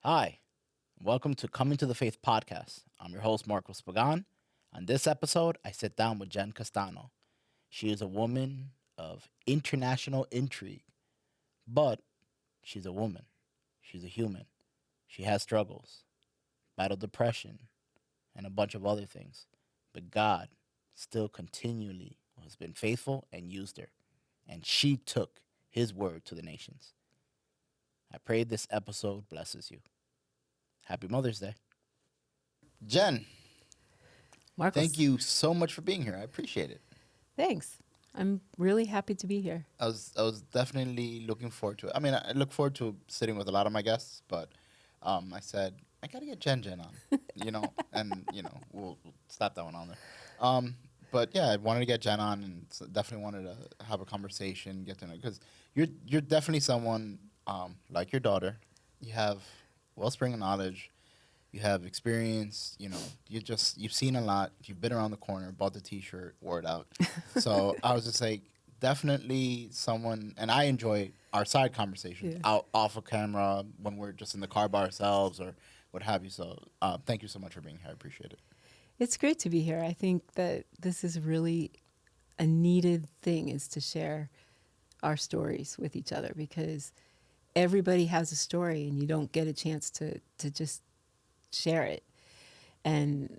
Hi, welcome to Coming to the Faith podcast. I'm your host, Marcos Pagan. On this episode, I sit down with Jen Castano. She is a woman of international intrigue, but she's a woman. She's a human. She has struggles, battled depression, and a bunch of other things. But God still continually has been faithful and used her. And she took his word to the nations. I pray this episode blesses you. Happy Mother's Day. Jen, thank Marcos, you so much for being here. I appreciate it. thanks. I'm really happy to be here. I was definitely looking forward to it. I mean, I look forward to sitting with a lot of my guests, but I said I gotta get Jen on, and we'll slap that one on there. But yeah, I wanted to get Jen on, and definitely wanted to have a conversation, get to know because you're definitely someone like your daughter. You have wellspring of knowledge. You have experience. You've seen a lot. You've been around the corner, bought the T-shirt, wore it out. So I was just like, definitely someone, and I enjoy our side conversations Yeah. out off of camera when we're just in the car by ourselves or what have you. So thank you so much for being here. I appreciate it. It's great to be here. I think that this is really a needed thing is to share our stories with each other because everybody has a story and you don't get a chance to just share it. And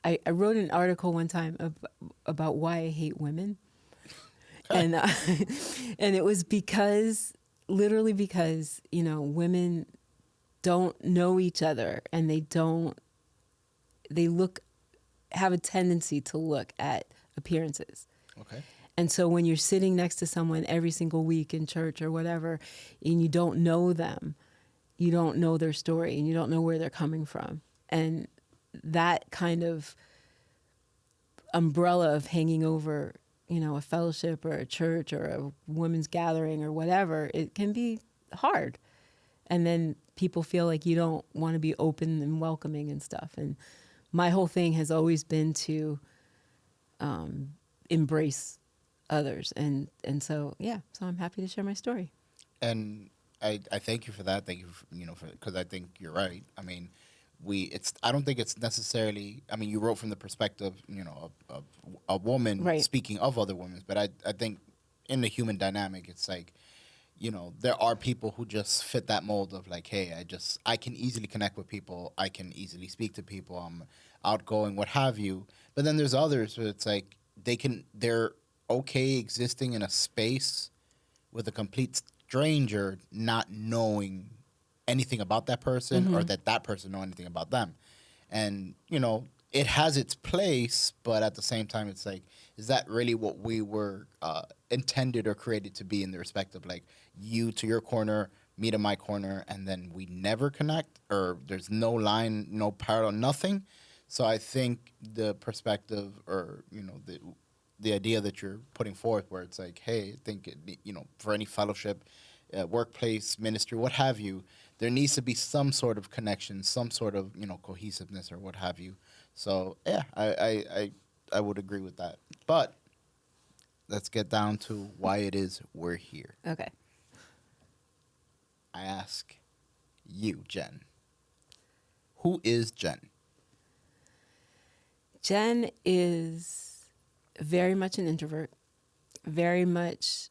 I wrote an article one time about why I hate women. Okay. And and it was literally because, women don't know each other and they have a tendency to look at appearances. Okay. And so when you're sitting next to someone every single week in church or whatever, and you don't know them, you don't know their story and you don't know where they're coming from. And that kind of umbrella of hanging over, a fellowship or a church or a women's gathering or whatever, it can be hard. And then people feel like you don't want to be open and welcoming and stuff. And my whole thing has always been to embrace others. So I'm happy to share my story. And I thank you for that. Thank you, for because I think you're right. I mean, I don't think it's necessarily. I mean, you wrote from the perspective, of a woman Right. speaking of other women, but I think in the human dynamic, it's like, there are people who just fit that mold of like, hey, I can easily connect with people. I can easily speak to people. I'm outgoing, what have you. But then there's others where it's like they're okay existing in a space with a complete stranger not knowing anything about that person or Mm-hmm. that person know anything about them. And, it has its place, but at the same time, it's like, is that really what we were intended or created to be in the respect of like you to your corner, me to my corner, and then we never connect or there's no line, no parallel, nothing. So I think the perspective or, the idea that you're putting forth where it's like, hey, I think, for any fellowship, workplace, ministry, what have you, there needs to be some sort of connection, some sort of, cohesiveness or what have you. So yeah, I would agree with that. But let's get down to why it is we're here. Okay. I ask you, Jen, who is Jen? Jen is very much an introvert, very much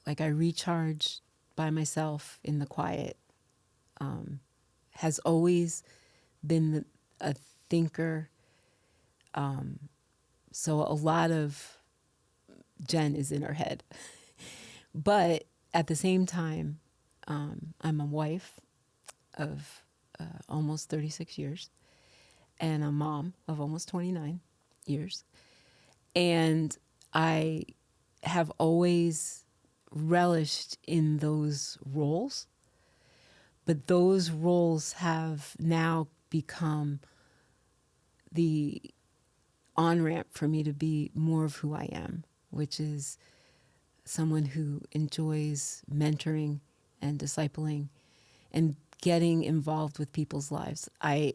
like I recharge by myself in the quiet. Has always been a thinker. So a lot of Jen is in her head. But at the same time, I'm a wife of almost 36 years and a mom of almost 29 years. And I have always relished in those roles, but those roles have now become the on ramp for me to be more of who I am, which is someone who enjoys mentoring and discipling and getting involved with people's lives. I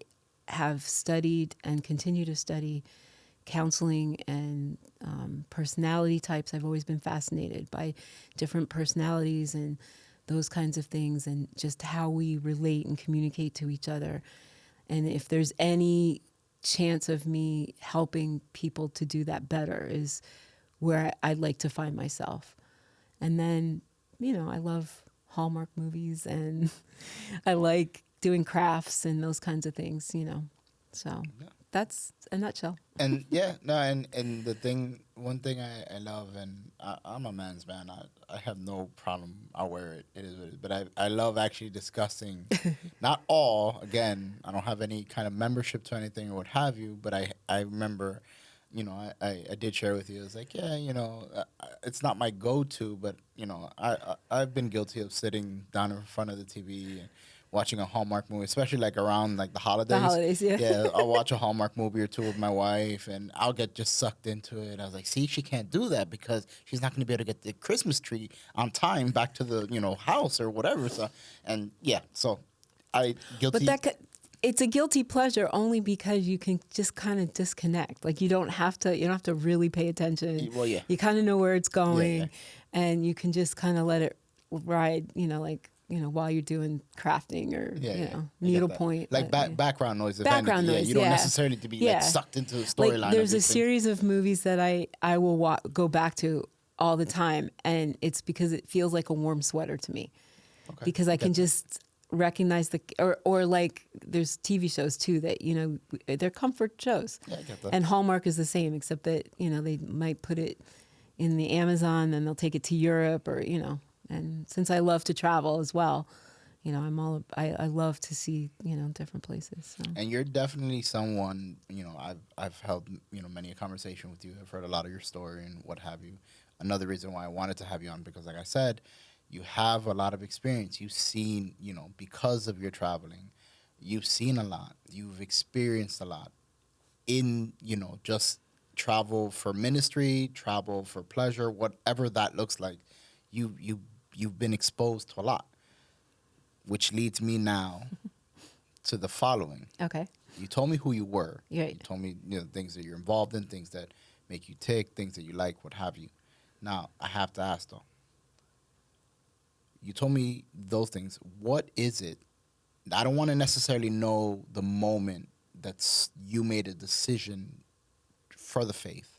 have studied and continue to study counseling and personality types. I've always been fascinated by different personalities and those kinds of things, and just how we relate and communicate to each other. And if there's any chance of me helping people to do that better is where I'd like to find myself. And then, I love Hallmark movies, and I like doing crafts and those kinds of things. So Yeah. that's a nutshell. And yeah, no, and one thing I love, and I'm a man's man. I have no problem. I'll wear it. It is what it is. But I love actually discussing, not all. Again, I don't have any kind of membership to anything or what have you. But I remember, I did share with you. It's like, yeah, it's not my go-to, but I've been guilty of sitting down in front of the TV and watching a Hallmark movie, especially like around like the The holidays. holidays, yeah. Yeah, I'll watch a Hallmark movie or two with my wife, and I'll get just sucked into it. I was like, see, she can't do that because she's not going to be able to get the Christmas tree on time back to the house or whatever. So, and yeah, so I guilty. But it's a guilty pleasure only because you can just kind of disconnect. Like you don't have to really pay attention. Well, yeah. You kind of know where it's going, Yeah. and you can just kind of let it ride. While you're doing crafting or Yeah, yeah. I get needlepoint. that. Like background noise. If Background anything. noise, You don't yeah. necessarily to be Yeah. like sucked into the storyline. Like there's of a these things. series of movies that I will go back to all the time, and it's because it feels like a warm sweater to me. Okay. Because I can Get that. just recognize or like there's TV shows too that they're comfort shows. Yeah, I get that. And Hallmark is the same, except that they might put it in the Amazon, then they'll take it to Europe, or and since I love to travel as well, I love to see different places. So. And you're definitely someone, I've held, many a conversation with you. I've heard a lot of your story and what have you. Another reason why I wanted to have you on, because like I said, you have a lot of experience. You've seen, because of your traveling, you've seen a lot. You've experienced a lot in, just travel for ministry, travel for pleasure, whatever that looks like. You've been exposed to a lot, which leads me now to the following. Okay. You told me who you were. Right. You told me things that you're involved in, things that make you tick, things that you like, what have you. Now, I have to ask, though. You told me those things. What is it? I don't want to necessarily know the moment that you made a decision for the faith.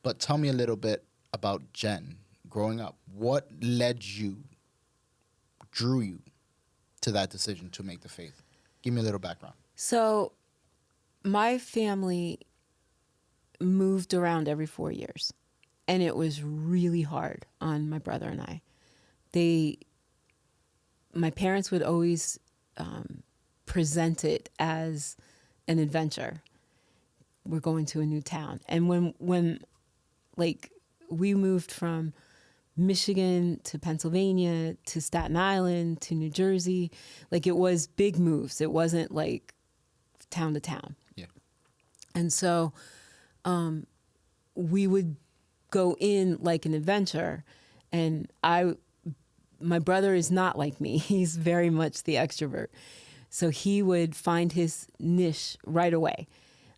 But tell me a little bit about Jen growing up. What led you, drew you to that decision to make the faith? Give me a little background. So my family moved around every 4 years, and it was really hard on my brother and I. My parents would always present it as an adventure. We're going to a new town. And when like we moved from Michigan to Pennsylvania to Staten Island to New Jersey, like it was big moves. It wasn't like town to town. Yeah. And so we would go in like an adventure, and my brother is not like me. He's very much the extrovert. So he would find his niche right away.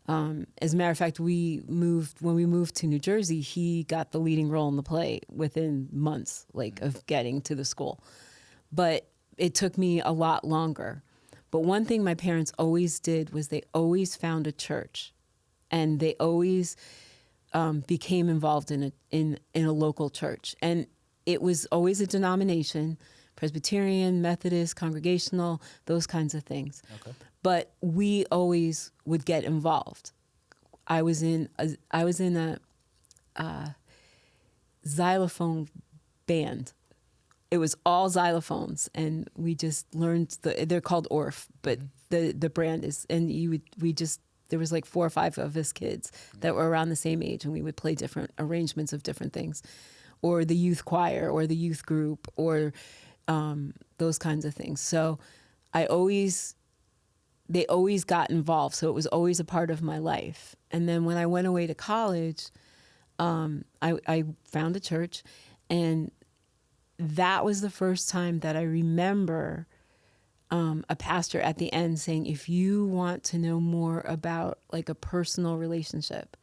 As a matter of fact, when we moved to New Jersey, he got the leading role in the play within months, of getting to the school. But it took me a lot longer. But one thing my parents always did was they always found a church, and they always became involved in a local church. And it was always a denomination, Presbyterian, Methodist, Congregational, those kinds of things. Okay. But we always would get involved. I was in a xylophone band. It was all xylophones, and we just learned they're called Orff, but the brand is, and there was like 4 or 5 of us kids that were around the same age, and we would play different arrangements of different things, or the youth choir, or the youth group, or those kinds of things. So they always got involved. So it was always a part of my life. And then when I went away to college, I found a church, and that was the first time that I remember a pastor at the end saying, if you want to know more about like a personal relationship,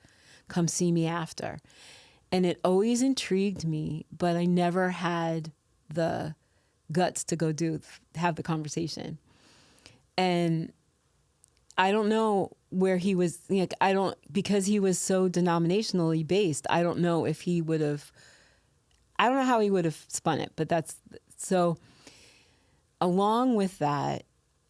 come see me after. And it always intrigued me, but I never had the guts to go have the conversation. And I don't know where he was, like, because he was so denominationally based, I don't know if he would have, I don't know how he would have spun it, but so along with that,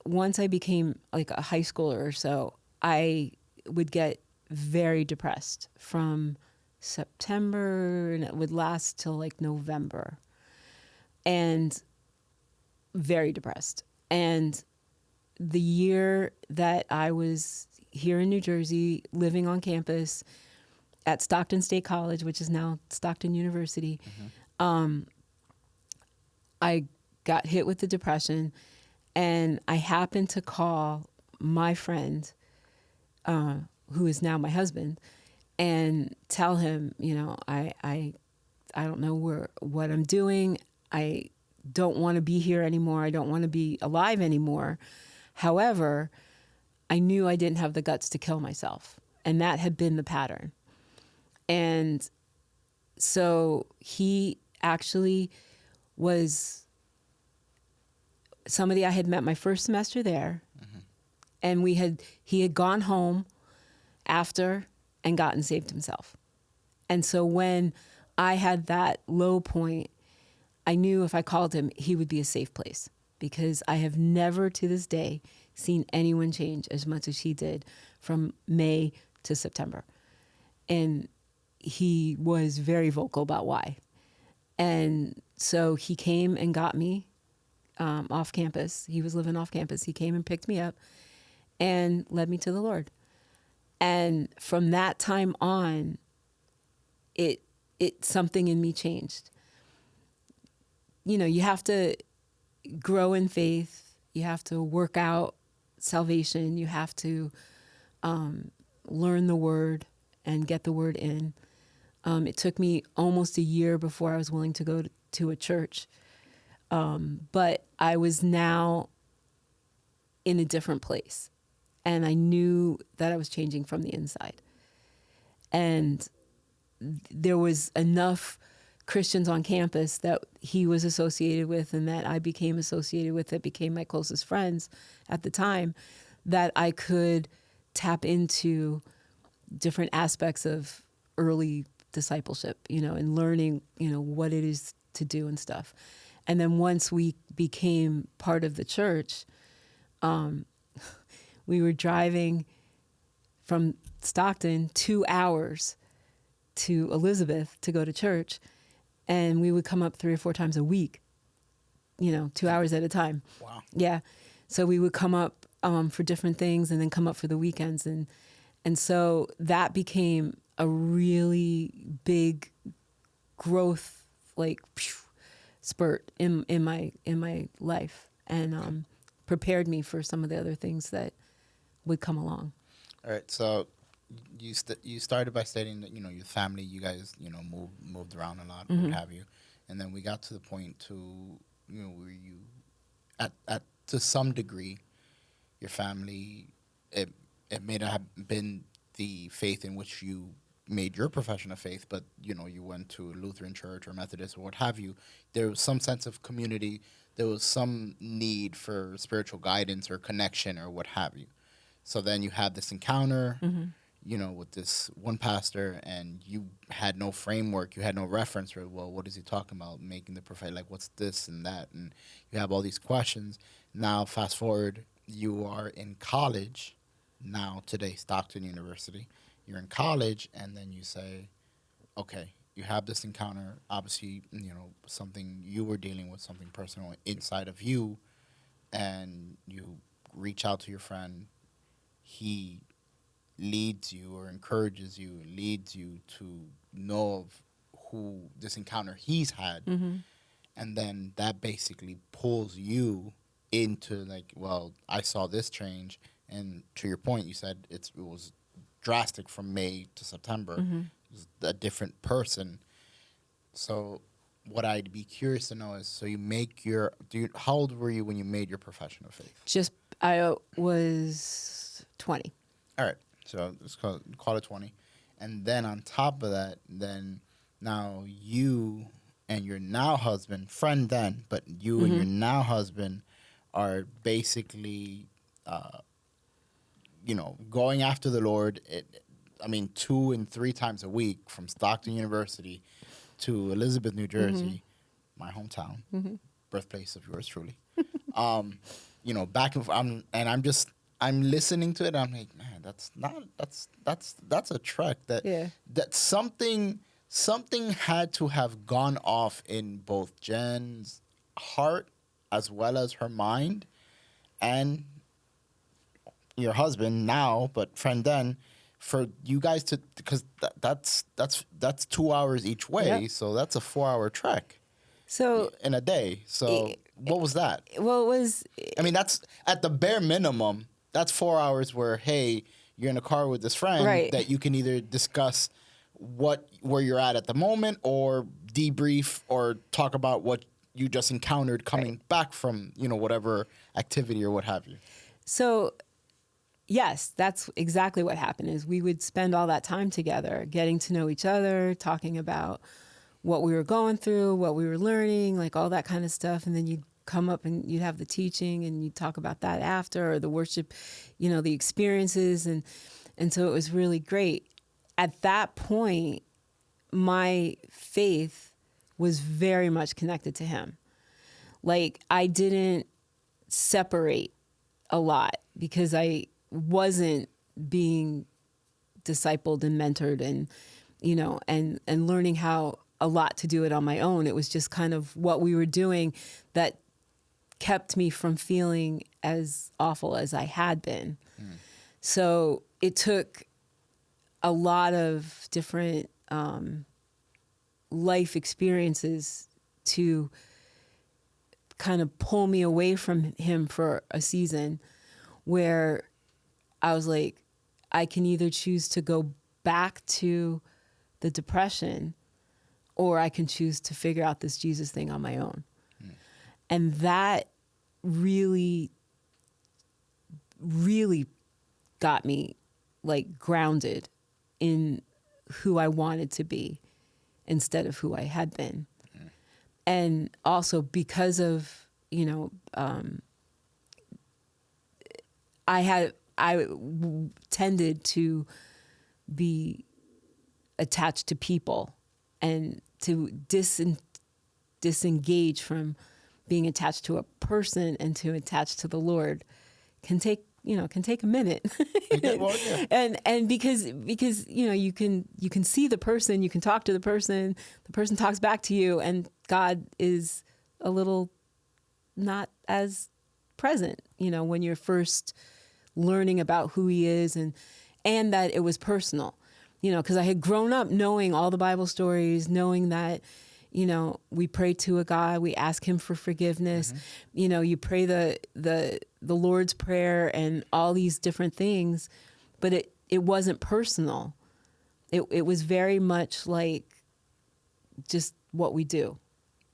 once I became like a high schooler or so, I would get very depressed from September, and it would last till like November, and very depressed. And the year that I was here in New Jersey, living on campus at Stockton State College, which is now Stockton University, I got hit with the depression, and I happened to call my friend, who is now my husband, and tell him, I don't know what I'm doing. I don't want to be here anymore. I don't want to be alive anymore. However, I knew I didn't have the guts to kill myself, and that had been the pattern. And so he actually was somebody I had met my first semester there, and he had gone home after and gotten saved himself. And so when I had that low point, I knew if I called him, he would be a safe place, because I have never to this day seen anyone change as much as he did from May to September. And he was very vocal about why. And so he came and got me off campus. He was living off campus. He came and picked me up and led me to the Lord. And from that time on, it something in me changed. You have to grow in faith. You have to work out salvation. You have to learn the word and get the word in. It took me almost a year before I was willing to go to a church. But I was now in a different place, and I knew that I was changing from the inside. And there was enough Christians on campus that he was associated with and that I became associated with, that became my closest friends at the time, that I could tap into different aspects of early discipleship, and learning, what it is to do and stuff. And then once we became part of the church, we were driving from Stockton 2 hours to Elizabeth to go to church, and we would come up 3 or 4 times a week, 2 hours at a time. Wow. Yeah. So we would come up for different things, and then come up for the weekends. And so that became a really big growth, like, spurt in my life, and prepared me for some of the other things that would come along. All right. So you started by stating that your family, you guys moved around a lot, what have you, and then we got to the point to where you at to some degree your family, it may not have been the faith in which you made your profession of faith, but you went to a Lutheran church or Methodist or what have you. There was some sense of community. There was some need for spiritual guidance or connection or what have you. So then you had this encounter, with this one pastor, and you had no framework. You had no reference for, well, what is he talking about? Making the prophet, like, what's this and that? And you have all these questions. Now, fast forward, you are in college now, today, Stockton University. You're in college, and then you say, okay, you have this encounter. Obviously, something you were dealing with, something personal inside of you, and you reach out to your friend. He leads you or encourages you, leads you to know of who this encounter he's had. And then that basically pulls you into, like, well, I saw this change. And to your point, you said it was drastic from May to September. It was a different person. So what I'd be curious to know is, so how old were you when you made your profession of faith? I was 20. All right. So let's call it 20. And then on top of that, then now you and your now husband, friend then, but you and Mm-hmm. your now husband are basically, going after the Lord. I mean, 2 and 3 times a week from Stockton University to Elizabeth, New Mm-hmm. Jersey, my hometown, Mm-hmm. birthplace of yours truly. Um, back and forth. I'm listening to it. I'm like, man, that's a trek. Yeah. That something had to have gone off in both Jen's heart as well as her mind, and your husband now, but friend then, for you guys to, because that's 2 hours each Yep. way, so that's a 4 hour trek So, in a day. So it, what was that? well, it was, I mean, that's at the bare minimum. That's 4 hours where, hey, you're in a car with this friend right. that you can either discuss where you're at the moment, or debrief, or talk about what you just encountered Right. coming back from whatever activity or what have you. So, yes, that's exactly what happened is we would spend all that time together, getting to know each other, talking about what we were going through, what we were learning, like all that kind of stuff. And then you'd come up and you'd have the teaching and you'd talk about that after, or the worship, the experiences. And so it was really great. At that point, my faith was very much connected to him. Like I didn't separate a lot because I wasn't being discipled and mentored and and learning how a lot to do it on my own. It was just kind of what we were doing that kept me from feeling as awful as I had been. So it took a lot of different life experiences to kind of pull me away from him for a season where I was like, I can either choose to go back to the depression or I can choose to figure out this Jesus thing on my own. And that really, really got me like grounded in who I wanted to be instead of who I had been. And also because of, I tended to be attached to people and to disengage from being attached to a person and to attach to the Lord can take a minute. Well, yeah. and because you can see the person, you can talk to the person talks back to you, and God is a little not as present, when you're first learning about who he is, and that it was personal, because I had grown up knowing all the Bible stories, knowing that, we pray to a God, we ask him for forgiveness, you pray the Lord's Prayer and all these different things, but it wasn't personal. It was very much like just what we do.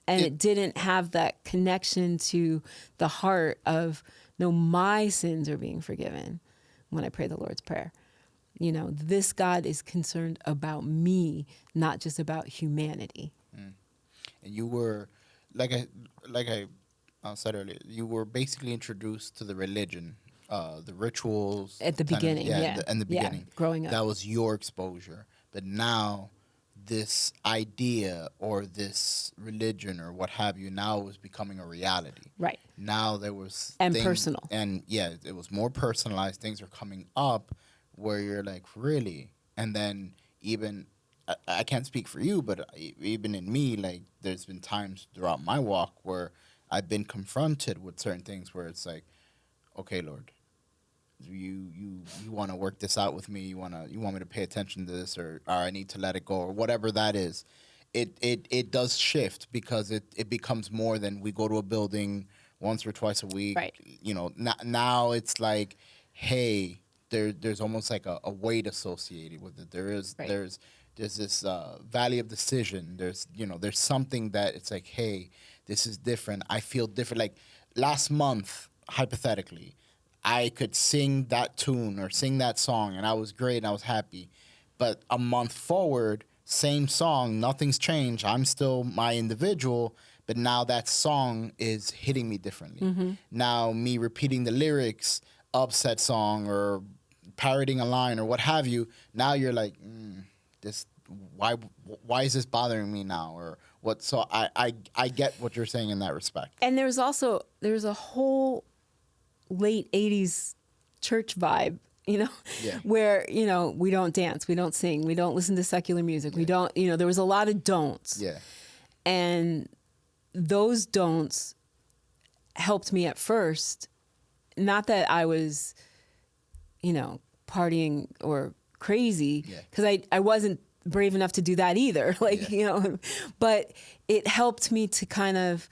And it didn't have that connection to the heart of, no, my sins are being forgiven when I pray the Lord's Prayer. This God is concerned about me, not just about humanity. And you were, like I said earlier, you were basically introduced to the religion, the rituals, At the tenets, beginning, yeah. in the Yeah, beginning. growing up. That was your exposure. But now, this idea or this religion or what have you now was becoming a reality. Right. Now there was And personal. and yeah, it was more personalized. Things are coming up where you're like, really, and then even I can't speak for you, but even in me, like there's been times throughout my walk where I've been confronted with certain things where it's like, okay, Lord, you want to work this out with me. You want me to pay attention to this, or I need to let it go, or whatever that is. It does shift because it becomes more than we go to a building once or twice a week. Right. Now it's like, hey, there's almost like a weight associated with it. Right. There's this valley of decision. There's something that it's like, hey, this is different. I feel different. Like last month, hypothetically, I could sing that tune or sing that song, and I was great and I was happy. But a month forward, same song, nothing's changed. I'm still my individual, but now that song is hitting me differently. Now me repeating the lyrics, upset song or parroting a line or what have you. Now you're like, this why is this bothering me now or what? So I get what you're saying in that respect. And there's a whole late 80s church vibe, Yeah. where, we don't dance, we don't sing, we don't listen to secular music, we don't, there was a lot of don'ts. Yeah. And those don'ts helped me at first. Not that I was, partying or crazy, because I wasn't brave enough to do that either. But it helped me to kind of,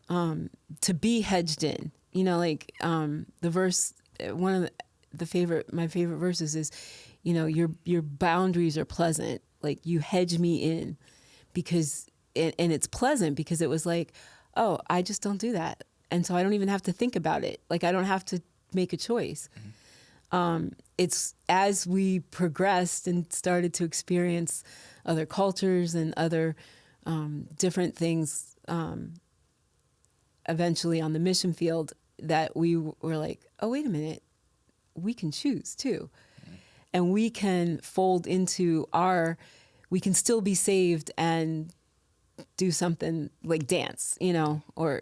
to be hedged in, the verse, one of my favorite verses is, your boundaries are pleasant. Like you hedge me in because, and it's pleasant because it was like, oh, I just don't do that. And so I don't even have to think about it. Like I don't have to make a choice. It's as we progressed and started to experience other cultures and other different things, eventually on the mission field, that we were like, oh, wait a minute, we can choose too. And we can fold into we can still be saved and do something like dance, or,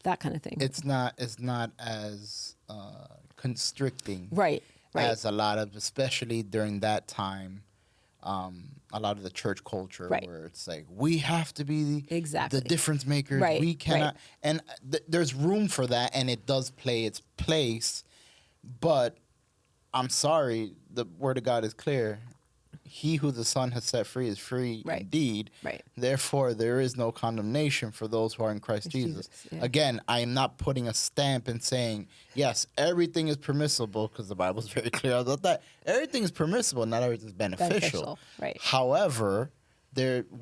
that kind of thing. It's not as constricting, Right. as a lot of, especially during that time, a lot of the church culture, Right. where it's like we have to be Exactly. the difference makers. Right, We cannot, right. and there's room for that, and it does play its place. But I'm sorry, the word of God is clear. He who the Son has set free is free Right. indeed. Right. Therefore, there is no condemnation for those who are in Christ Jesus. Yeah. Again, I am not putting a stamp and saying, yes, everything is permissible, because the Bible is very clear about that. Everything is permissible, not everything is beneficial. Right. However,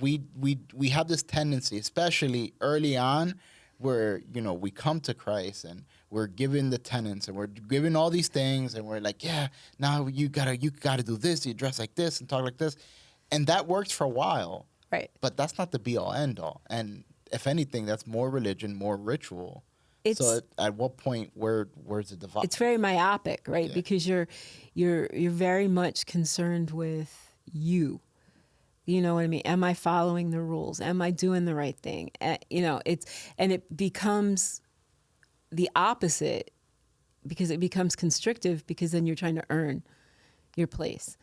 we have this tendency, especially early on, where we come to Christ and we're given the tenets and we're given all these things and we're like, yeah, now you gotta do this, you dress like this and talk like this, and that works for a while, Right. but that's not the be all end all. And if anything, that's more religion, more ritual. It's- So at what point where's the divide? It's very myopic, right? Yeah. Because you're very much concerned with you. You know what I mean? Am I following the rules? Am I doing the right thing? It becomes the opposite, because it becomes constrictive, because then you're trying to earn your place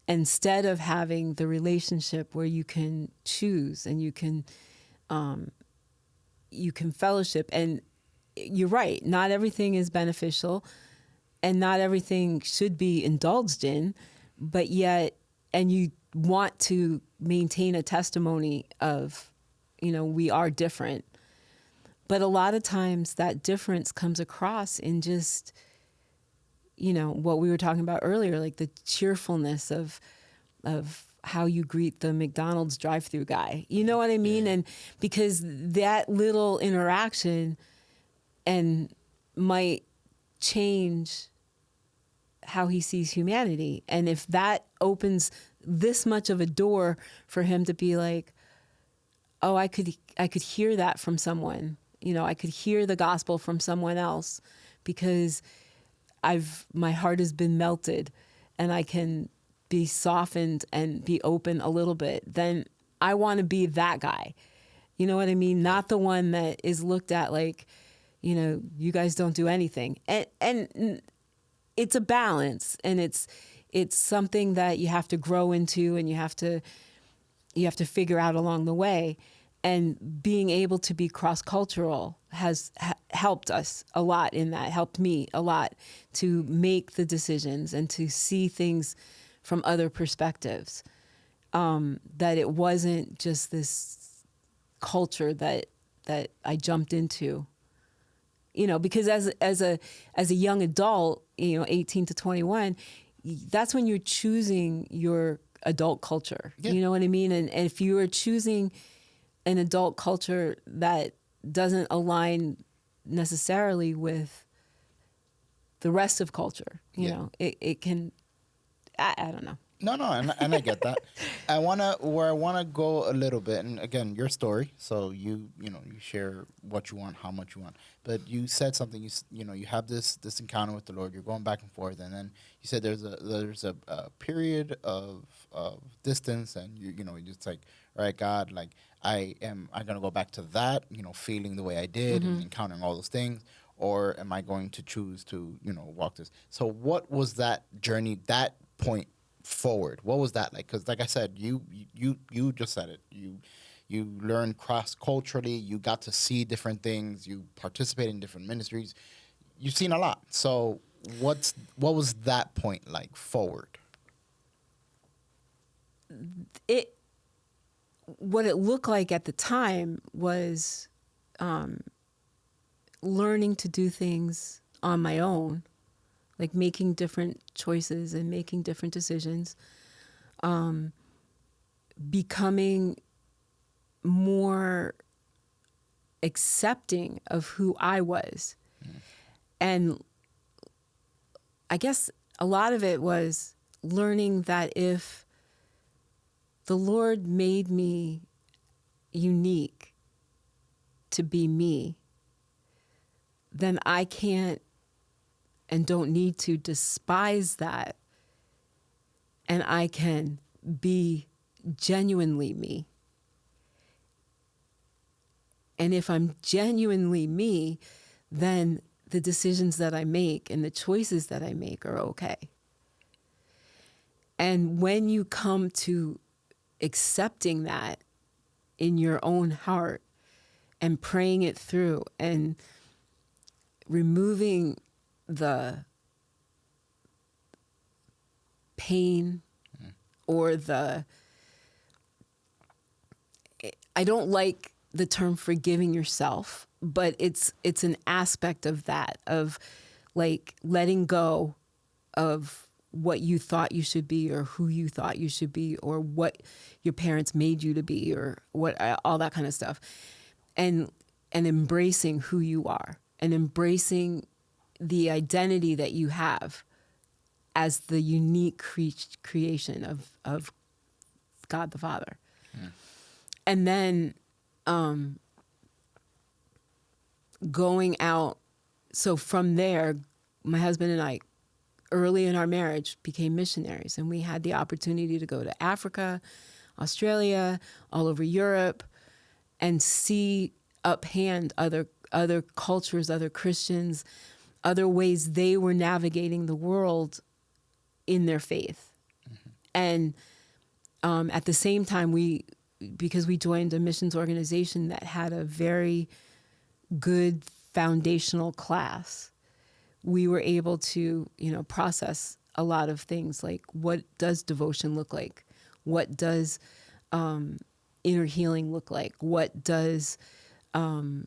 instead of having the relationship where you can choose and you can fellowship. And you're right, not everything is beneficial and not everything should be indulged in, but yet, and you want to maintain a testimony of, we are different. But a lot of times that difference comes across in just, what we were talking about earlier, like the cheerfulness of how you greet the McDonald's drive-through guy. You know what I mean? Yeah. And because that little interaction and might change how he sees humanity. And if that opens this much of a door for him to be like, oh, I could hear that from someone. I could hear the gospel from someone else because my heart has been melted and I can be softened and be open a little bit. Then I want to be that guy. You know what I mean? Not the one that is looked at like, you guys don't do anything. And it's a balance, and it's something that you have to grow into, and you have to figure out along the way. And being able to be cross-cultural has helped us a lot in that, helped me a lot to make the decisions and to see things from other perspectives. That it wasn't just this culture that I jumped into. Because as a young adult, 18 to 21, that's when you're choosing your adult culture. Yeah. You know what I mean? And if you are choosing an adult culture that doesn't align necessarily with the rest of culture, it can, I don't know. No, and I get that. I wanna go a little bit, and again, your story. So you know you share what you want, how much you want. But you said something. You know you have this encounter with the Lord. You're going back and forth, and then you said there's a period of distance, and you know it's like, all right, God, like I'm gonna go back to that, you know, feeling the way I did and encountering all those things, or am I going to choose to walk this? So what was that journey? That point forward, what was that like? Because like I said, you just said it, you learned cross culturally, you got to see different things, you participate in different ministries, you've seen a lot. So what was that point like forward? It what it looked like at the time was learning to do things on my own, like making different choices and making different decisions, becoming more accepting of who I was. And I guess a lot of it was learning that if the Lord made me unique to be me, then I can't and don't need to despise that. And I can be genuinely me. And if I'm genuinely me, then the decisions that I make and the choices that I make are okay. And when you come to accepting that in your own heart and praying it through and removing the pain or I don't like the term forgiving yourself, but it's an aspect of that, of like letting go of what you thought you should be or who you thought you should be or what your parents made you to be or what all that kind of stuff, and embracing who you are and embracing the identity that you have as the unique creation of God the Father. And then going out. So from there, my husband and I, early in our marriage, became missionaries. And we had the opportunity to go to Africa, Australia, all over Europe, and see uphand other cultures, other Christians, other ways they were navigating the world in their faith. And at the same time, because we joined a missions organization that had a very good foundational class, we were able to, process a lot of things like what does devotion look like? What does inner healing look like? What does all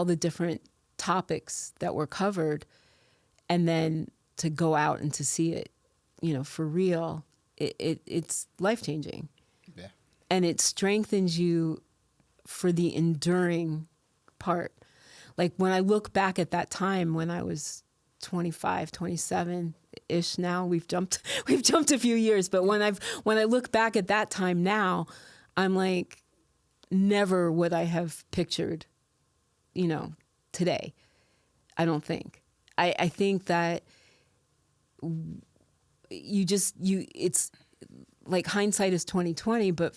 the different topics that were covered, and then to go out and to see it, for real, it's life-changing. Yeah. And it strengthens you for the enduring part. Like when I look back at that time when I was 25, 27-ish now, we've jumped a few years, but when I look back at that time now, I'm like, never would I have pictured, today. I don't think. I think that it's like hindsight is 2020, but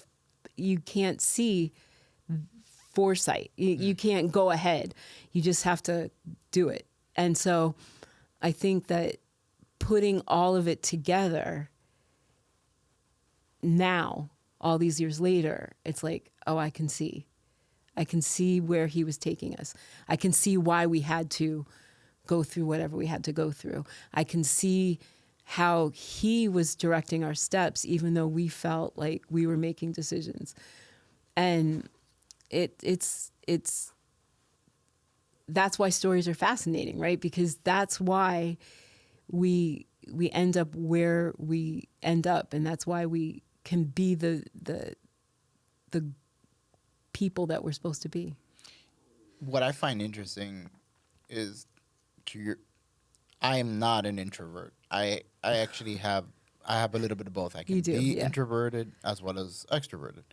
you can't see foresight. You can't go ahead. You just have to do it. And so I think that putting all of it together now, all these years later, it's like, oh, I can see where he was taking us. I can see why we had to go through whatever we had to go through. I can see how he was directing our steps, even though we felt like we were making decisions. And it's that's why stories are fascinating, right? Because that's why we end up where we end up, and that's why we can be the people that we're supposed to be. What I find interesting is I am not an introvert. I actually have I have a little bit of both. I You can do, be yeah. introverted as well as extroverted.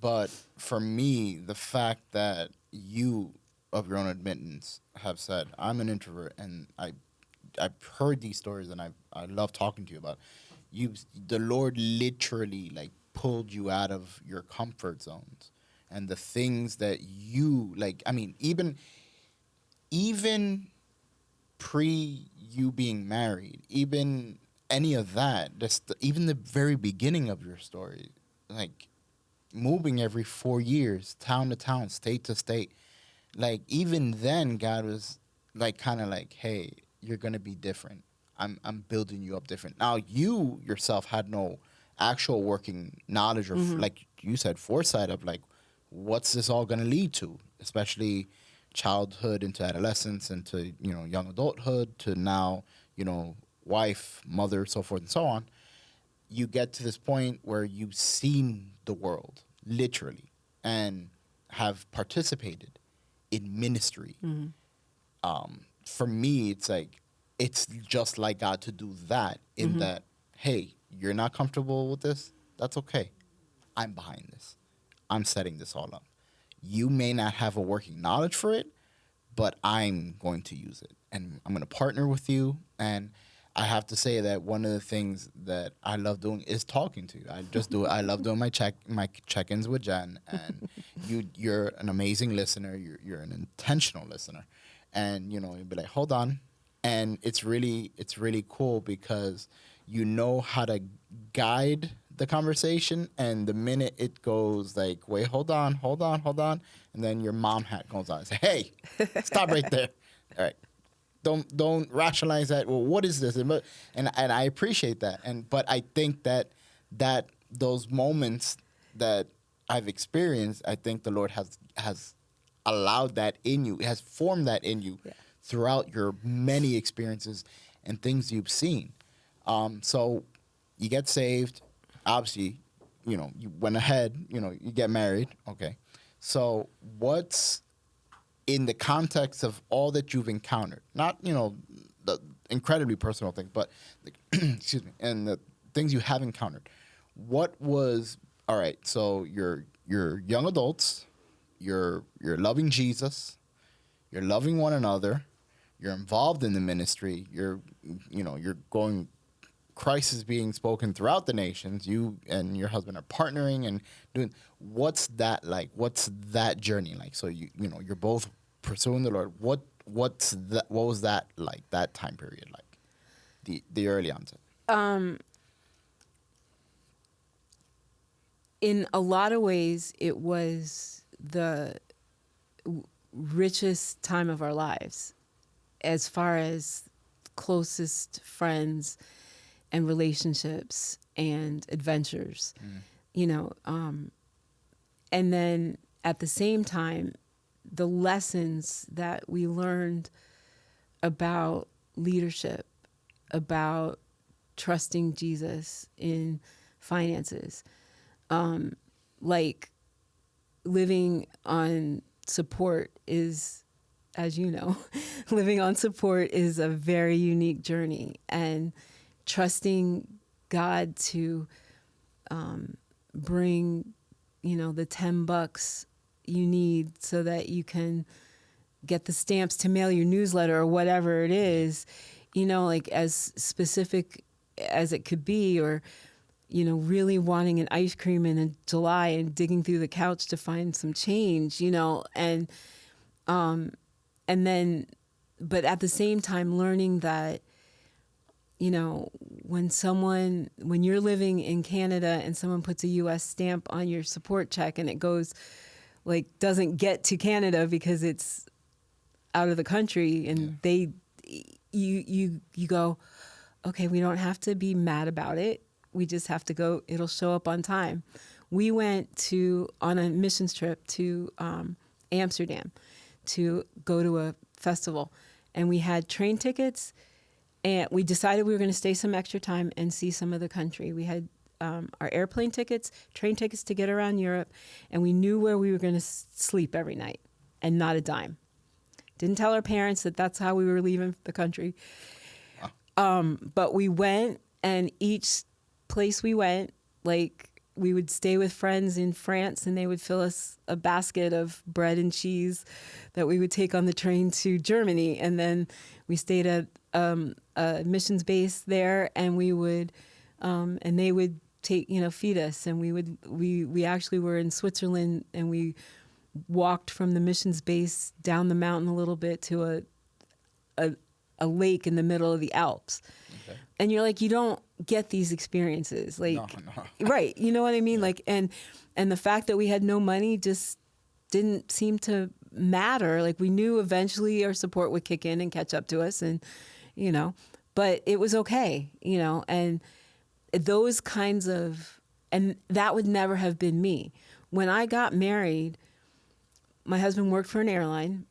But for me, the fact that you, of your own admittance, have said I'm an introvert, and I've heard these stories, and I love talking to you about. You, the Lord literally like pulled you out of your comfort zones, and the things that you like. I mean, even pre you being married, even any of that, just even the very beginning of your story, like moving every 4 years, town to town, state to state. Like even then, God was like kind of like, "Hey, you're gonna be different. I'm building you up different." Now you yourself had no actual working knowledge or Mm-hmm. like you said, foresight of like, what's this all gonna lead to, especially childhood into adolescence into young adulthood to now wife, mother, so forth and so on. You get to this point where you've seen the world literally and have participated in ministry. Mm-hmm. For me, it's like it's just like God to do that in Mm-hmm. that, hey, you're not comfortable with this. That's okay. I'm behind this. I'm setting this all up. You may not have a working knowledge for it, but I'm going to use it and I'm going to partner with you. And I have to say that one of the things that I love doing is talking to you. I just do it. I love doing my check-ins with Jen, and you're an amazing listener. You're an intentional listener, and you'd be like, hold on, and it's really cool because you know how to guide the conversation, and the minute it goes like, wait, hold on, and then your mom hat goes on and say, hey, stop right there. All right, don't rationalize that. Well, what is this? And I appreciate that. But I think that those moments that I've experienced, I think the Lord has allowed that in you, has formed that in you Yeah. throughout your many experiences and things you've seen. So you get saved, obviously, you went ahead, you get married, okay. So what's in the context of all that you've encountered, not the incredibly personal things, but excuse me, and the things you have encountered. What was all right? So you're young adults, you're loving Jesus, you're loving one another, you're involved in the ministry, you're going. Christ is being spoken throughout the nations. You and your husband are partnering and doing. What's that like? What's that journey like? So you're both pursuing the Lord. What's that? What was that like? That time period like? The early onset. In a lot of ways, it was the richest time of our lives as far as closest friends and relationships and adventures, you know. And then at the same time, the lessons that we learned about leadership, about trusting Jesus in finances, like living on support is, as you know, living on support is a very unique journey, and trusting God to bring, the $10 you need so that you can get the stamps to mail your newsletter or whatever it is, like as specific as it could be, or, really wanting an ice cream in July and digging through the couch to find some change, and then, but at the same time learning that, when you're living in Canada and someone puts a US stamp on your support check and it goes, like, doesn't get to Canada because it's out of the country, and you go, okay, we don't have to be mad about it. We just have to go, it'll show up on time. We went on a missions trip to Amsterdam to go to a festival, and we had train tickets, and we decided we were going to stay some extra time and see some of the country. We had our airplane tickets, train tickets to get around Europe, and we knew where we were going to sleep every night, and not a dime. Didn't tell our parents that that's how we were leaving the country. But we went, and each place we went, like we would stay with friends in France, and they would fill us a basket of bread and cheese that we would take on the train to Germany. And then we stayed at a missions base there, and we would, and they would feed us. And we actually were in Switzerland, and we walked from the missions base down the mountain a little bit to a lake in the middle of the Alps. Okay. And you're like, you don't get these experiences. Like, No. right. You know what I mean? Yeah. Like, and the fact that we had no money just didn't seem to matter. Like, we knew eventually our support would kick in and catch up to us, and, but it was okay, and those kinds of, and that would never have been me. When I got married, my husband worked for an airline,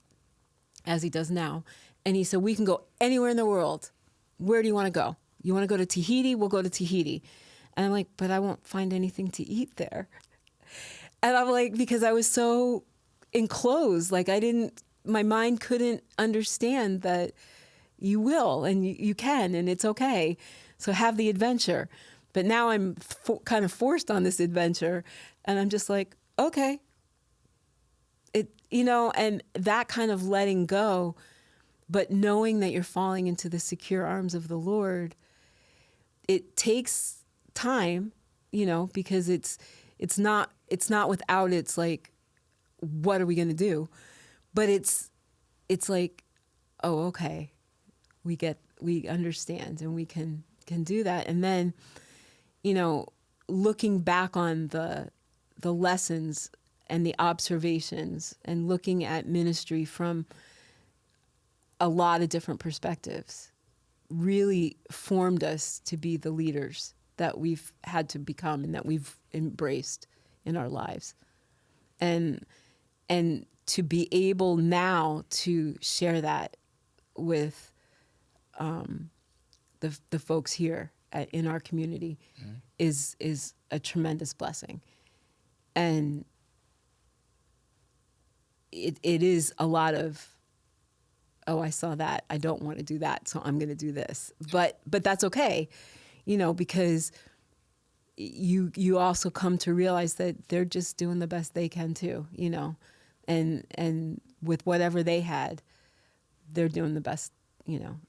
as he does now. And he said, we can go anywhere in the world. Where do you want to go? You want to go to Tahiti? We'll go to Tahiti. And I'm like, but I won't find anything to eat there. And I'm like, because I was so enclosed, like my mind couldn't understand that you will, and you can, and it's okay. So have the adventure. But now I'm kind of forced on this adventure, and I'm just like, okay. And that kind of letting go, but knowing that you're falling into the secure arms of the Lord, it takes time, because it's not without its like, what are we going to do? But it's like, oh, okay, we understand, and we can do that. And then, looking back on the lessons and the observations, and looking at ministry from a lot of different perspectives, really formed us to be the leaders that we've had to become and that we've embraced in our lives. And to be able now to share that with the folks here in our community is a tremendous blessing. And it is a lot of, oh, I saw that, I don't want to do that, so I'm going to do this. But that's okay, because you also come to realize that they're just doing the best they can too, and with whatever they had, they're doing the best,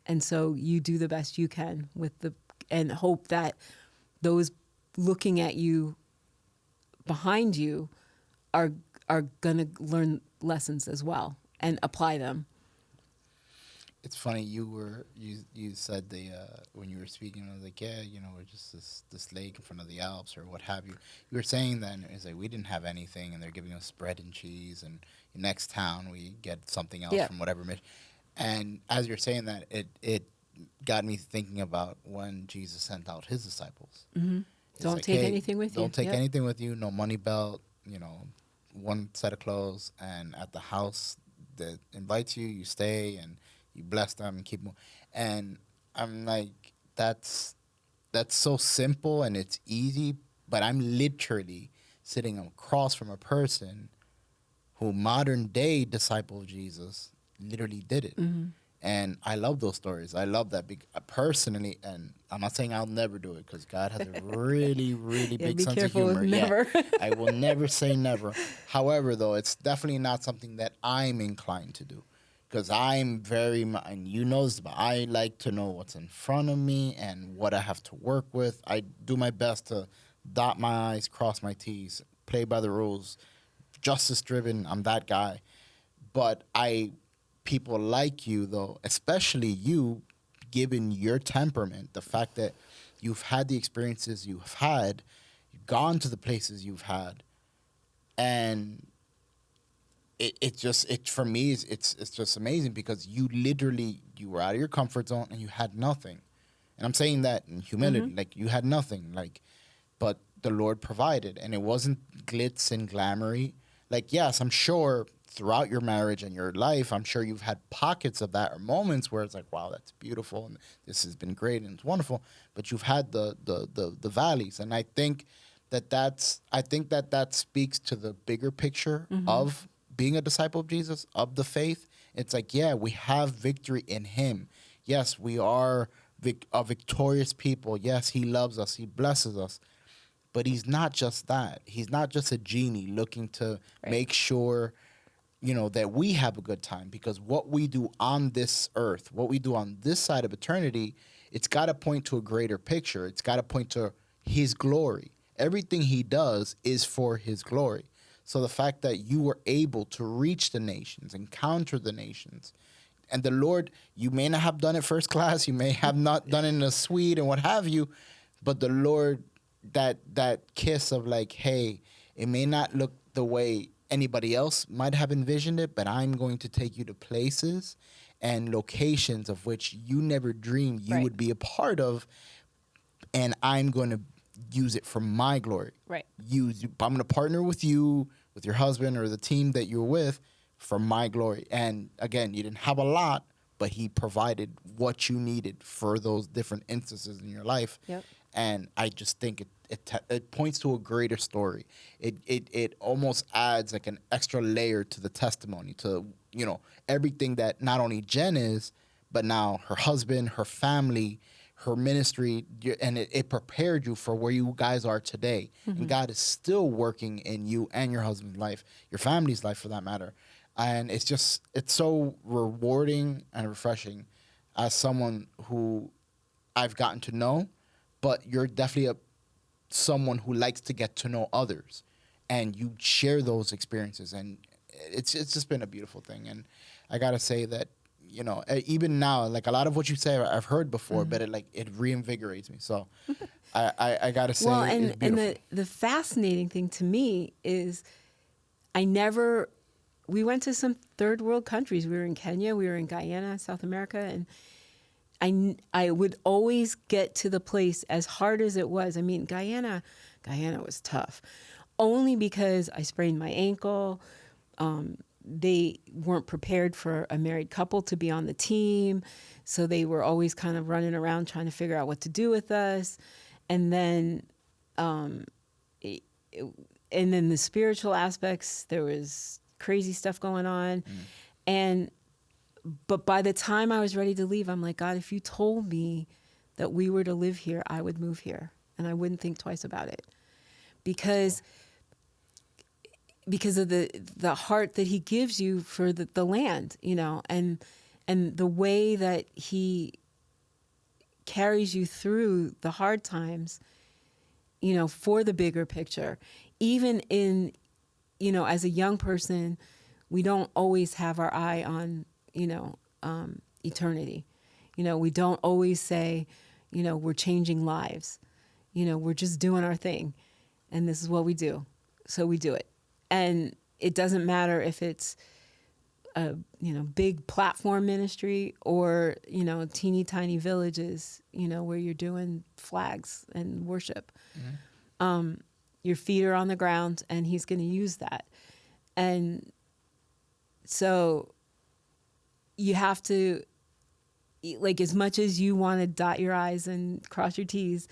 and so you do the best you can and hope that those looking at you behind you are gonna learn lessons as well and apply them. It's funny, you said when you were speaking, I was like, yeah, we're just this lake in front of the Alps or what have you. You were saying then, it's like we didn't have anything, and they're giving us bread and cheese, and next town we get something else from whatever mission. And as you're saying that, it got me thinking about when Jesus sent out his disciples. Mm-hmm. Don't like, take anything with you. Don't take anything with you. No money belt. One set of clothes, and at the house that invites you, you stay and you bless them and keep them. And I'm like, that's so simple and it's easy, but I'm literally sitting across from a person who modern day disciple of Jesus literally did it. Mm-hmm. And I love those stories. I love that personally, and I'm not saying I'll never do it because God has a really, really big sense of humor. Never. Yeah, I will never say never. However, though, it's definitely not something that I'm inclined to do because I'm and you know this, but I like to know what's in front of me and what I have to work with. I do my best to dot my I's, cross my T's, play by the rules, justice driven. I'm that guy. But people like you, though, especially you, given your temperament, the fact that you've had the experiences you've had, you've gone to the places you've had, and for me, it's just amazing because you were out of your comfort zone and you had nothing. And I'm saying that in humility, Mm-hmm. like you had nothing, but the Lord provided, and it wasn't glitz and glamoury. Like, yes, I'm sure throughout your marriage and your life, I'm sure you've had pockets of that or moments where it's like, wow, that's beautiful and this has been great and it's wonderful. But you've had the valleys, and I think that speaks to the bigger picture of being a disciple of Jesus, of the faith. It's like, yeah, we have victory in Him. Yes, we are a victorious people. Yes, he loves us. He blesses us. But he's not just that. He's not just a genie looking to Right. make sure, that we have a good time, because what we do on this earth, what we do on this side of eternity, it's got to point to a greater picture. It's got to point to his glory. Everything he does is for his glory. So the fact that you were able to reach the nations, encounter the nations, and the Lord, you may not have done it first class, you may have not done it in a suite and what have you, but the Lord, that kiss of like, hey, it may not look the way anybody else might have envisioned it, but I'm going to take you to places and locations of which you never dreamed you Right. would be a part of, and I'm going to use it for my glory. Right. I'm going to partner with you, with your husband or the team that you're with, for my glory. And again, you didn't have a lot, but he provided what you needed for those different instances in your life. Yep. And I just think it points to a greater story. It almost adds like an extra layer to the testimony, to everything that not only Jen is, but now her husband, her family, her ministry, and it prepared you for where you guys are today. Mm-hmm. And God is still working in you and your husband's life, your family's life for that matter. And it's so rewarding and refreshing as someone who I've gotten to know, but you're definitely someone who likes to get to know others, and you share those experiences, and it's just been a beautiful thing. And I gotta say that even now, like a lot of what you say I've heard before, Mm-hmm. but it reinvigorates me. So I gotta say, Well, it's and beautiful. the fascinating thing to me is we went to some third world countries. We were in Kenya, we were in Guyana, South America, and I would always get to the place, as hard as it was. I mean, Guyana was tough, only because I sprained my ankle. They weren't prepared for a married couple to be on the team, so they were always kind of running around trying to figure out what to do with us. And then, it, and then the spiritual aspects, there was crazy stuff going on, and but by the time I was ready to leave, I'm like, God, if you told me that we were to live here, I would move here, and I wouldn't think twice about it, because of the heart that he gives you for the land, and the way that he carries you through the hard times, for the bigger picture. Even in, as a young person, we don't always have our eye on, eternity. We don't always say, we're changing lives. We're just doing our thing, and this is what we do. So we do it. And it doesn't matter if it's a, big platform ministry or, teeny tiny villages, where you're doing flags and worship. Your feet are on the ground, and he's going to use that. And so you have to, like, as much as you want to dot your I's and cross your T's,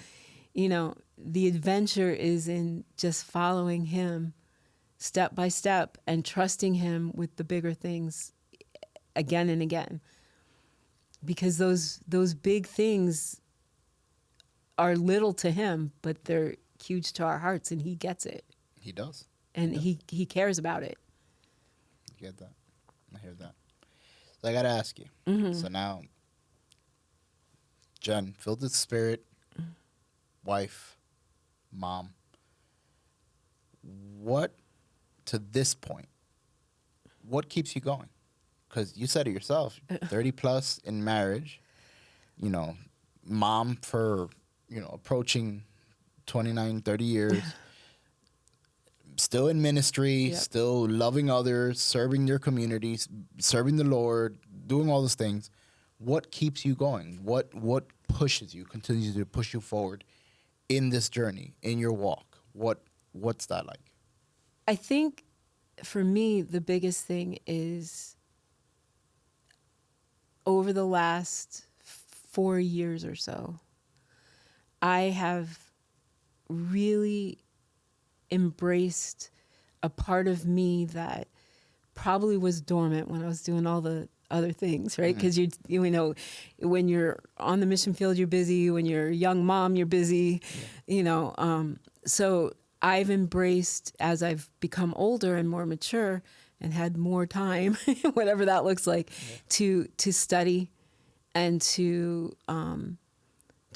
the adventure is in just following him step by step and trusting him with the bigger things again and again. Because those big things are little to him, but they're huge to our hearts, and he gets it. He does. And he cares about it. You get that? I hear that. So I gotta ask you. Mm-hmm. So now, Jen, filled with spirit, wife, mom. What, to this point, what keeps you going? Because you said it yourself, 30 plus in marriage, mom for, approaching 29, 30 years, still in ministry, Yep. still loving others, serving your communities, serving the Lord, doing all those things. What keeps you going? What pushes you, continues to push you forward in this journey, in your walk? What's that like? I think for me, the biggest thing is over the last 4 years or so, I have really embraced a part of me that probably was dormant when I was doing all the other things, right? Because you know, when you're on the mission field, you're busy. When you're a young mom, you're busy. You know, so I've embraced, as I've become older and more mature and had more time, whatever that looks like, to study and to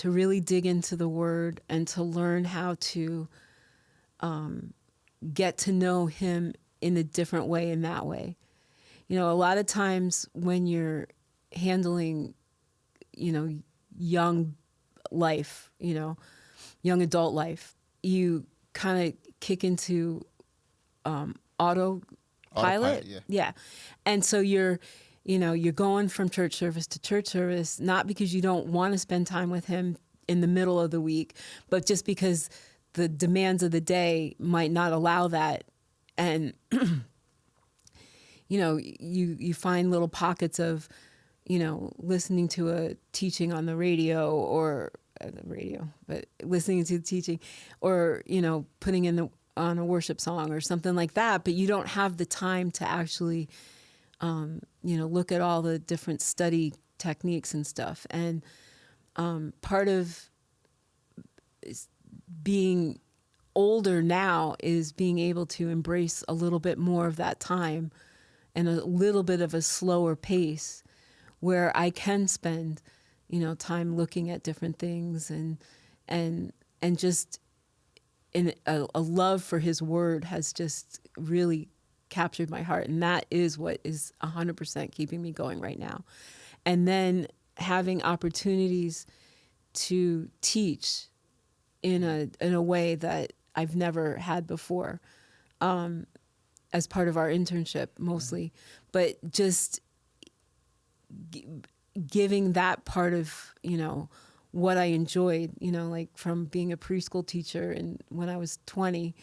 really dig into the Word and to learn how to get to know Him in a different way, in that way. You know, a lot of times when you're handling, you know, young life, you know, young adult life, you kind of kick into autopilot. Yeah. And so you're going from church service to church service, not because you don't want to spend time with Him in the middle of the week, but just because the demands of the day might not allow that. And you know, you find little pockets of, you know, listening to a teaching on the radio but listening to the teaching, or, you know, putting on a worship song or something like that. But you don't have the time to actually, you know, look at all the different study techniques and stuff. And part of being older now is being able to embrace a little bit more of that time and a little bit of a slower pace where I can spend, you know, time looking at different things and just in a love for His Word has just really captured my heart. And that is what is 100% keeping me going right now. And then having opportunities to teach in a way that I've never had before, as part of our internship mostly, but just giving that part of, you know, what I enjoyed, you know, like from being a preschool teacher and when I was 20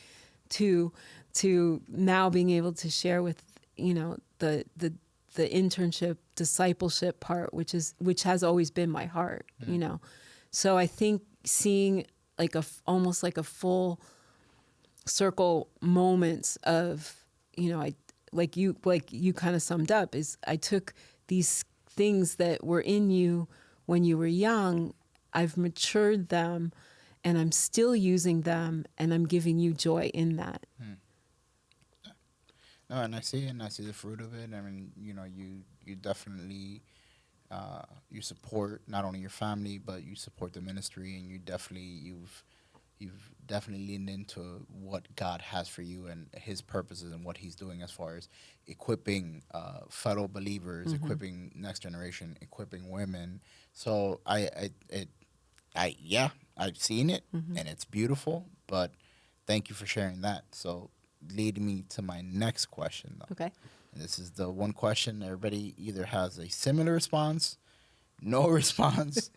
to now being able to share with, you know, the internship discipleship part, which has always been my heart, you know. So I think seeing like almost like a full circle moments of, you know, like you kind of summed up, is I took these things that were in you when you were young, I've matured them, and I'm still using them, and I'm giving you joy in that. No, and I see the fruit of it. I mean, you know, you definitely you support not only your family, but you support the ministry, and you've definitely leaned into what God has for you and His purposes and what He's doing as far as equipping fellow believers, equipping next generation, equipping women. So I've seen it and it's beautiful. But thank you for sharing that. So lead me to my next question, though. Okay. And this is the one question everybody either has a similar response, no response.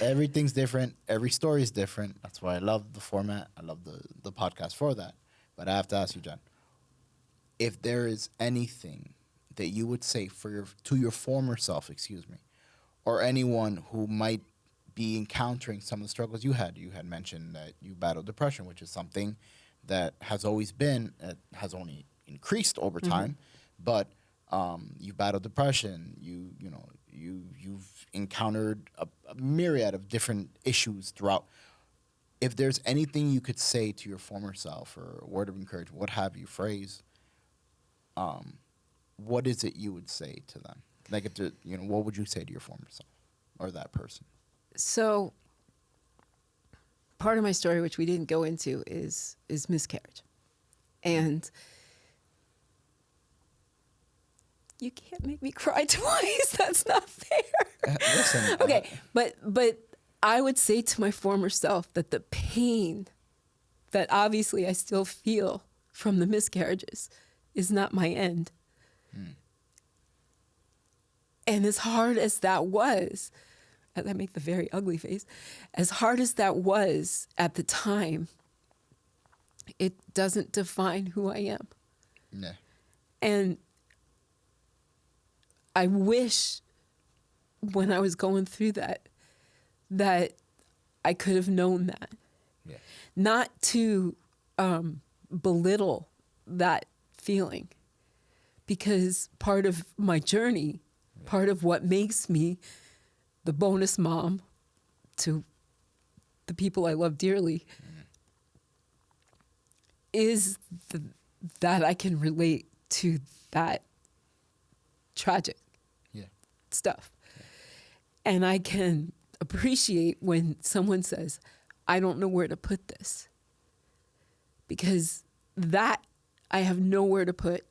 Everything's different. Every story is different. That's why I love the format. I love the podcast for that. But I have to ask you, John, if there is anything that you would say to your former self, or anyone who might be encountering some of the struggles you had. You had mentioned that you battled depression, which is something that has always been, has only increased over time, but you've battled depression. You've encountered a myriad of different issues throughout. If there's anything you could say to your former self, or a word of encouragement, what have you, phrase, what is it you would say to them? Like, what would you say to your former self or that person? So part of my story, which we didn't go into, is miscarriage. And you can't make me cry twice. That's not fair. Listen. Okay, but I would say to my former self that the pain that obviously I still feel from the miscarriages is not my end. And as hard as that was, I make the very ugly face, as hard as that was at the time, it doesn't define who I am. Yeah. And I wish when I was going through that I could have known that. Yeah. Not to belittle that feeling, because part of my journey Part of what makes me the bonus mom to the people I love dearly is that I can relate to that tragic Yeah. stuff. And I can appreciate when someone says, I don't know where to put this. Because that I have nowhere to put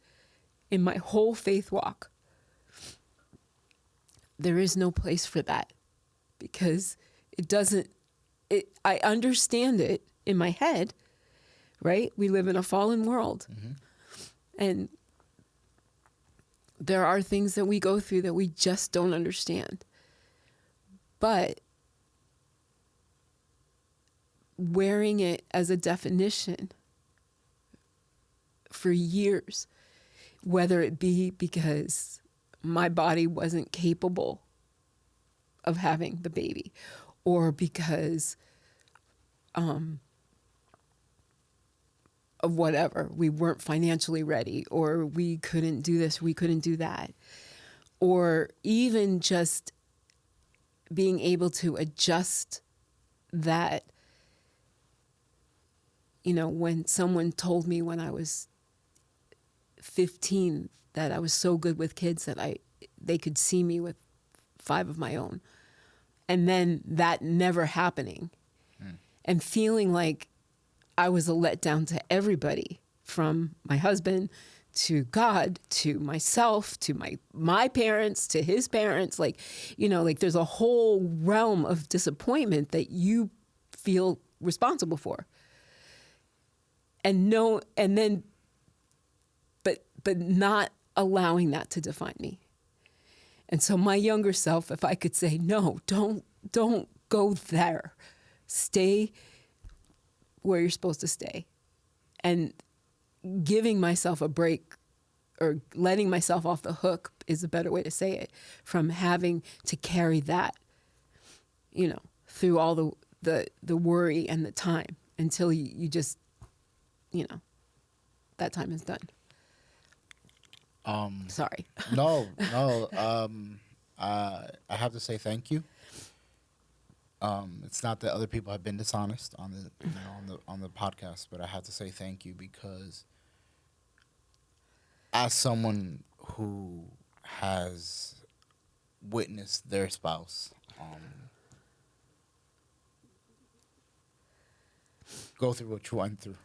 in my whole faith walk. There is no place for that because I understand it in my head, right? We live in a fallen world. And there are things that we go through that we just don't understand. But wearing it as a definition for years, whether it be because my body wasn't capable of having the baby, or because of whatever, we weren't financially ready, or we couldn't do this, we couldn't do that, or even just being able to adjust that. You know, when someone told me when I was 15 that I was so good with kids that they could see me with 5 of my own. And then that never happening. And feeling like I was a letdown to everybody, from my husband to God to myself to my parents to his parents. Like, you know, like there's a whole realm of disappointment that you feel responsible for. But not allowing that to define me. And so my younger self, if I could say, no, don't go there. Stay where you're supposed to stay. And giving myself a break, or letting myself off the hook is a better way to say it, from having to carry that, you know, through all the worry and the time until you just, you know, that time is done. Sorry. No. I have to say thank you. It's not that other people have been dishonest on the podcast, but I have to say thank you because as someone who has witnessed their spouse go through what you went through,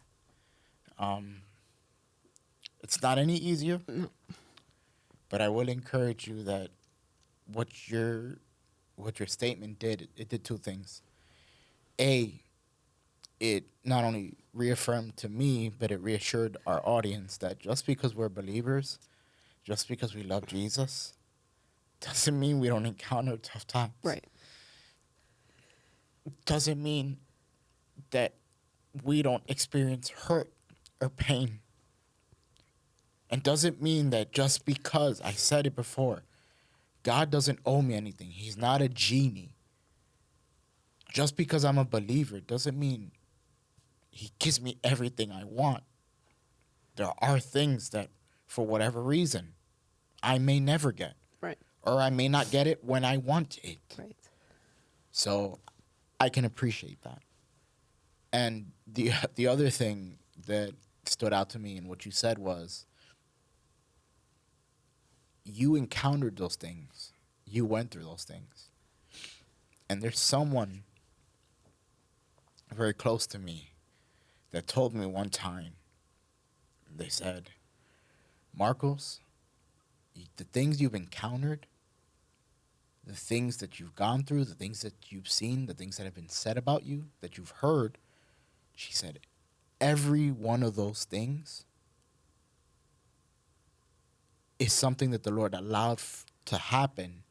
it's not any easier. No. But I will encourage you that what your statement did, it did 2 things. A, it not only reaffirmed to me, but it reassured our audience that just because we're believers, just because we love Jesus, doesn't mean we don't encounter tough times. Right. Doesn't mean that we don't experience hurt or pain. And doesn't mean that just because, I said it before, God doesn't owe me anything. He's not a genie. Just because I'm a believer doesn't mean he gives me everything I want. There are things that, for whatever reason, I may never get. Right. Or I may not get it when I want it. Right. So I can appreciate that. And the other thing that stood out to me in what you said was, you encountered those things. You went through those things. And there's someone very close to me that told me one time, they said, Marcos, the things you've encountered, the things that you've gone through, the things that you've seen, the things that have been said about you, that you've heard, she said, every one of those things is something that the Lord allowed to happen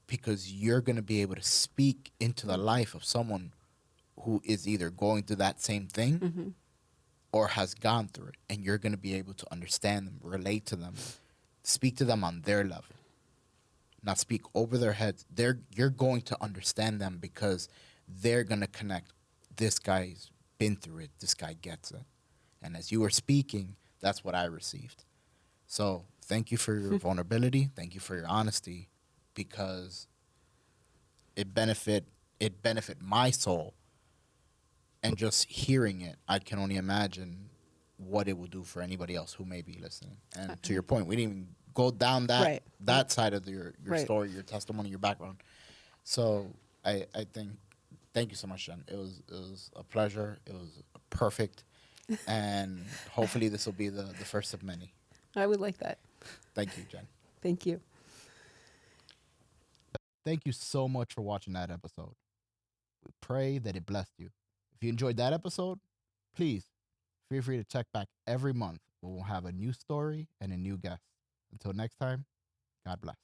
because you're going to be able to speak into the life of someone who is either going through that same thing or has gone through it. And you're going to be able to understand them, relate to them, speak to them on their level, not speak over their heads. You're going to understand them because they're going to connect. This guy's been through it. This guy gets it. And as you were speaking, that's what I received. So Thank you for your vulnerability. Thank you for your honesty, because it benefit my soul, and just hearing it, I can only imagine what it would do for anybody else who may be listening. And to your point, we didn't even go down Right. that side of your Right. story, your testimony, your background. So I think thank you so much, Jen. It was a pleasure. It was perfect, and hopefully this will be the first of many. I would like that. Thank you, Jen. Thank you. Thank you so much for watching that episode. We pray that it blessed you. If you enjoyed that episode, please feel free to check back every month when we'll have a new story and a new guest. Until next time, God bless.